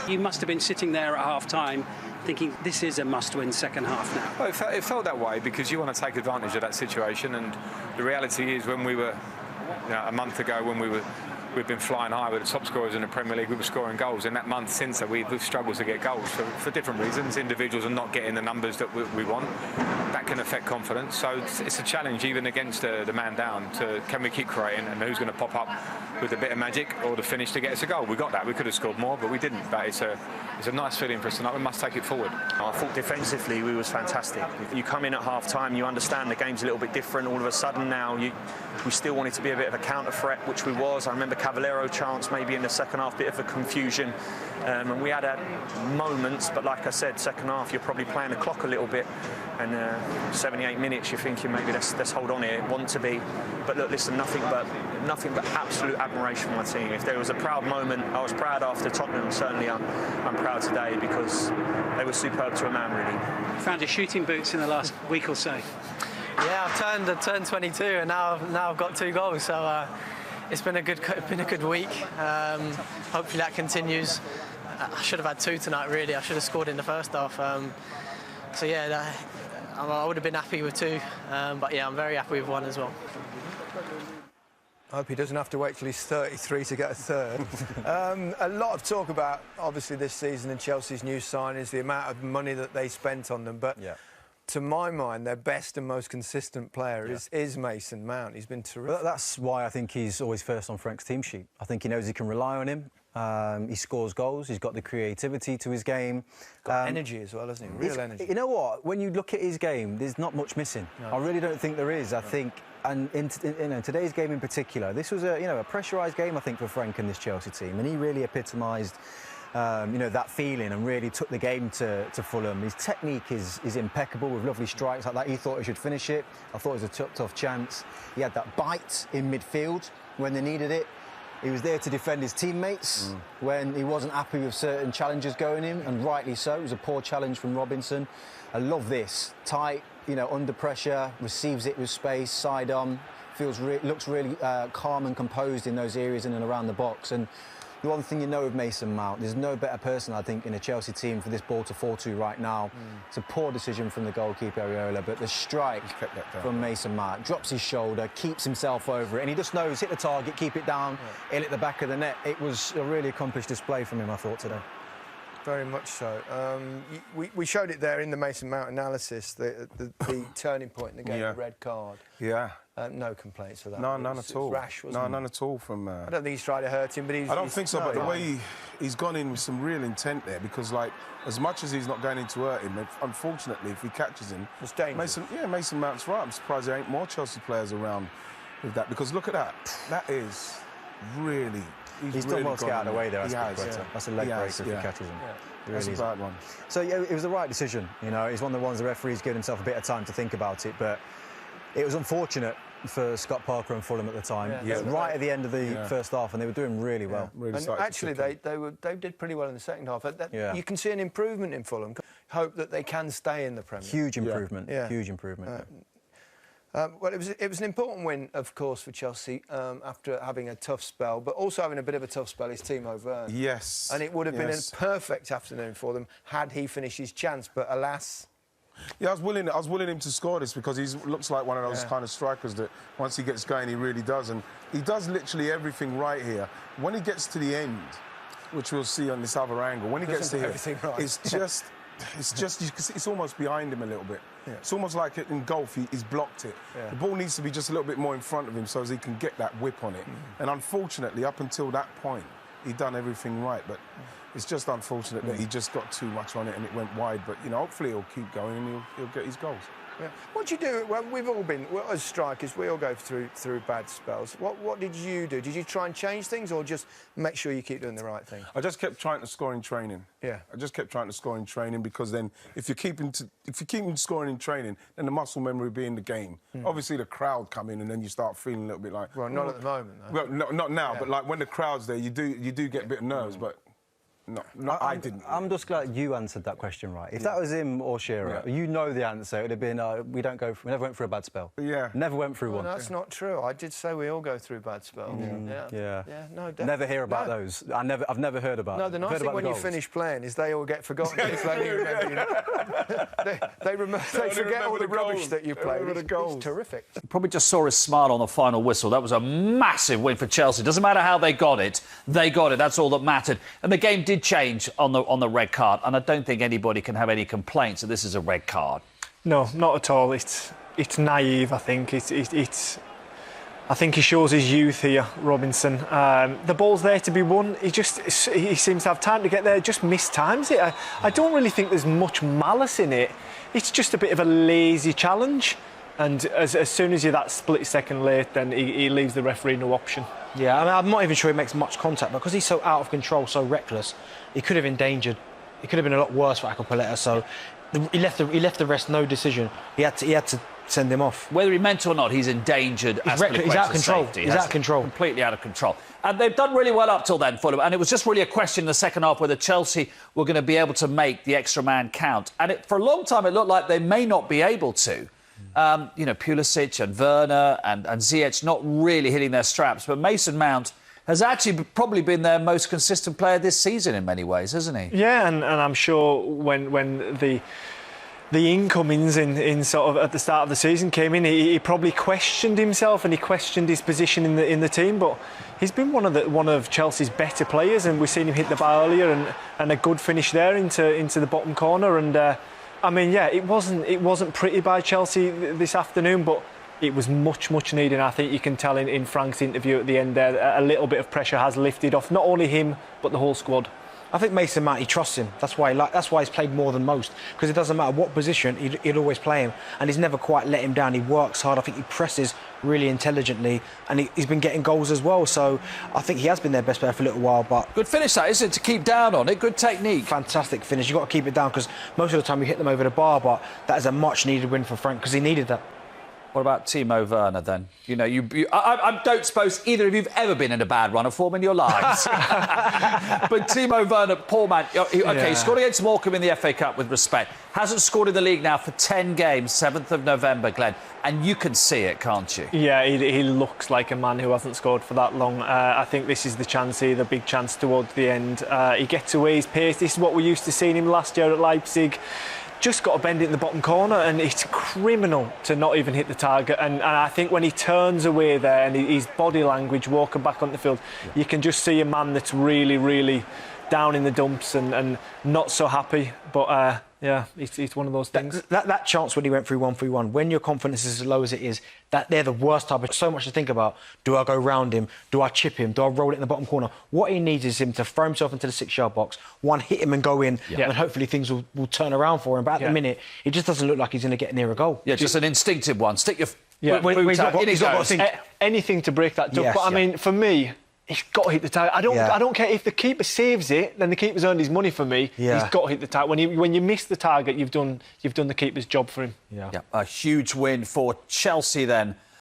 You must have been sitting there at half-time thinking this is a must-win second half now. Well, it felt that way because you want to take advantage of that situation, and the reality is when we were, a month ago, when we've been flying high with the top scorers in the Premier League, we were scoring goals. In that month since that, we've struggled to get goals for different reasons. Individuals are not getting the numbers that we want. That can affect confidence. So it's a challenge even against the man down to can we keep creating and who's going to pop up with a bit of magic or the finish to get us a goal. We got that. We could have scored more, but we didn't. But it's a nice feeling for us tonight. We must take it forward. I thought defensively we was fantastic. You come in at half-time, you understand the game's a little bit different. All of a sudden now we still wanted to be a bit of a counter threat, which we was. I remember Cavallero chance maybe in the second half, bit of a confusion. And we had moments, but like I said, second half you're probably playing the clock a little bit. And 78 minutes, you're thinking maybe let's hold on here, want to be. But look, listen, nothing but absolute admiration for my team. If there was a proud moment, I was proud after Tottenham. Certainly, I'm proud today because they were superb to a man, really. Found your shooting boots in the last week or so. Yeah, I've turned 22, and now I've got 2 goals. So it's been a good week. Hopefully that continues. I should have had 2 tonight, really. I should have scored in the first half. So yeah, I would have been happy with 2, but yeah, I'm very happy with 1 as well. I hope he doesn't have to wait till he's 33 to get a third. A lot of talk about, obviously, this season and Chelsea's new signings, the amount of money that they spent on them. But to my mind, their best and most consistent player is Mason Mount. He's been terrific. Well, that's why I think he's always first on Frank's team sheet. I think he knows he can rely on him. He scores goals. He's got the creativity to his game. Got energy as well, hasn't he? Real energy. You know what? When you look at his game, there's not much missing. No. I really don't think there is. I think, and in today's game in particular, this was a pressurised game, I think, for Frank and this Chelsea team, and he really epitomised that feeling and really took the game to Fulham. His technique is impeccable with lovely strikes like that. He thought he should finish it. I thought it was a tough chance. He had that bite in midfield when they needed it. He was there to defend his teammates when he wasn't happy with certain challenges going in, and rightly so. It was a poor challenge from Robinson. I love this. Tight, under pressure, receives it with space, side on, looks really calm and composed in those areas in and around the box. And the one thing you know of Mason Mount, there's no better person, I think, in a Chelsea team for this ball to fall to right now. It's a poor decision from the goalkeeper, Areola, but the strike from Mason Mount, drops his shoulder, keeps himself over it, and he just knows, hit the target, keep it down, in at the back of the net. It was a really accomplished display from him, I thought, today. Very much so. We showed it there in the Mason Mount analysis, the turning point in the game, the red card. Yeah. No complaints for that. No, none at all. Rash, wasn't it? None at all from... I don't think he's tried to hurt him, but he's... I don't think so, but the way he's gone in with some real intent there, because, like, as much as he's not going in to hurt him, unfortunately, if he catches him... It's dangerous. Mason Mount's right. I'm surprised there ain't more Chelsea players around with that, because look at that. That is really... He's really done well to get out of the way there. That's a leg breaker if he catches him. That's a bad one. So it was the right decision. It's one of the ones the referees gave himself a bit of time to think about it, but it was unfortunate for Scott Parker and Fulham at the time. Right at the end of the first half, and they were doing really well. And actually, they did pretty well in the second half. You can see an improvement in Fulham. Hope that they can stay in the Premier. Huge improvement. Huge improvement. Well, it was an important win, of course, for Chelsea after having a tough spell, but also having a bit of a tough spell is Timo Werner. Yes. And it would have been a perfect afternoon for them had he finished his chance, but alas... Yeah, I was willing him to score this because he looks like one of those kind of strikers that once he gets going, he really does. And he does literally everything right here. When he gets to the end, which we'll see on this other angle, when he gets to here, it's just... it's almost behind him a little bit. It's almost like in golf, he's blocked it. The ball needs to be just a little bit more in front of him so as he can get that whip on it. And unfortunately, up until that point, he'd done everything right. But it's just unfortunate that he just got too much on it and it went wide. But, hopefully he'll keep going and he'll get his goals. What do you do? Well, we've all been, as strikers, we all go through bad spells. What did you do? Did you try and change things or just make sure you keep doing the right thing? I just kept trying to score in training. I just kept trying to score in training because then if you keep scoring in training, then the muscle memory will be in the game. Obviously, the crowd come in and then you start feeling a little bit like... Well, not at the moment, though. Well, not now, but like when the crowd's there, you do get a bit of nerves, but... I didn't. I'm just glad you answered that question right. If that was him or Shearer, you know the answer. It would have been, we never went through a bad spell. Yeah. Never went through one. That's not true. I did say we all go through bad spells. Yeah. No, definitely. Never hear about those. I've never heard about. No, the nice thing when you finish playing is they all get forgotten. It's like you remember, they forget all the rubbish that you played. It's terrific. Probably just saw his smile on the final whistle. That was a massive win for Chelsea. Doesn't matter how they got it. They got it. That's all that mattered. And the game did change on the red card. And I don't think anybody can have any complaints that this is a red card. No, not at all. It's naive. I think I think he shows his youth here, Robinson. The ball's there to be won. He seems to have time to get there. Just mistimes it. I don't really think there's much malice in it. It's just a bit of a lazy challenge. And as soon as you're that split second late, then he leaves the referee no option. Yeah, I mean, I'm not even sure he makes much contact because he's so out of control, so reckless. He could have endangered. It could have been a lot worse for Akpoleta. So he left the rest no decision. He had to send him off. Whether he meant to or not, he's endangered. He's out of control. He's out of control. Completely out of control. And they've done really well up till then, Fulham. And it was just really a question in the second half whether Chelsea were going to be able to make the extra man count. And for a long time, it looked like they may not be able to. Pulisic and Werner and Ziyech not really hitting their straps. But Mason Mount has actually probably been their most consistent player this season in many ways, hasn't he? Yeah, and I'm sure when the incomings in sort of at the start of the season came in, he probably questioned himself and he questioned his position in the team. But he's been one of Chelsea's better players, and we've seen him hit the bar earlier and a good finish there into the bottom corner. And I mean, yeah, it wasn't pretty by Chelsea this afternoon, but it was much needed. And I think you can tell in Frank's interview at the end there, a little bit of pressure has lifted off not only him but the whole squad. I think Mason Mount, he trusts him. That's why he's played more than most. Because it doesn't matter what position, he'd always play him. And he's never quite let him down. He works hard. I think he presses really intelligently. And he's been getting goals as well. So I think he has been their best player for a little while. But good finish, that, isn't it? To keep down on it. Good technique. Fantastic finish. You've got to keep it down because most of the time you hit them over the bar. But that is a much-needed win for Frank because he needed that. What about Timo Werner, then? You know, I don't suppose either of you've ever been in a bad run of form in your lives. But Timo Werner, poor man, he scored against Morecambe in the FA Cup with respect. Hasn't scored in the league now for 10 games, 7th of November, Glenn. And you can see it, can't you? Yeah, he looks like a man who hasn't scored for that long. I think this is the chance here, the big chance towards the end. He gets away his pace. This is what we used to seeing him last year at Leipzig. Just got to bend it in the bottom corner, and it's criminal to not even hit the target. And I think when he turns away there and his body language walking back on the field, you can just see a man that's really down in the dumps and not so happy. But it's one of those things. That chance when he went through 1-3-1, when your confidence is as low as it is, that they're the worst type of. So much to think about. Do I go round him? Do I chip him? Do I roll it in the bottom corner? What he needs is him to throw himself into the 6-yard box, hit him and go in, and hopefully things will turn around for him. But at the minute, it just doesn't look like he's going to get near a goal. Yeah, just an instinctive one. Stick your he's not got to think anything to break that duck. Yes, but I mean, for me, he's got to hit the target. I don't care if the keeper saves it, then the keeper's earned his money for me. Yeah. He's got to hit the target. When you miss the target, you've done the keeper's job for him. A huge win for Chelsea then.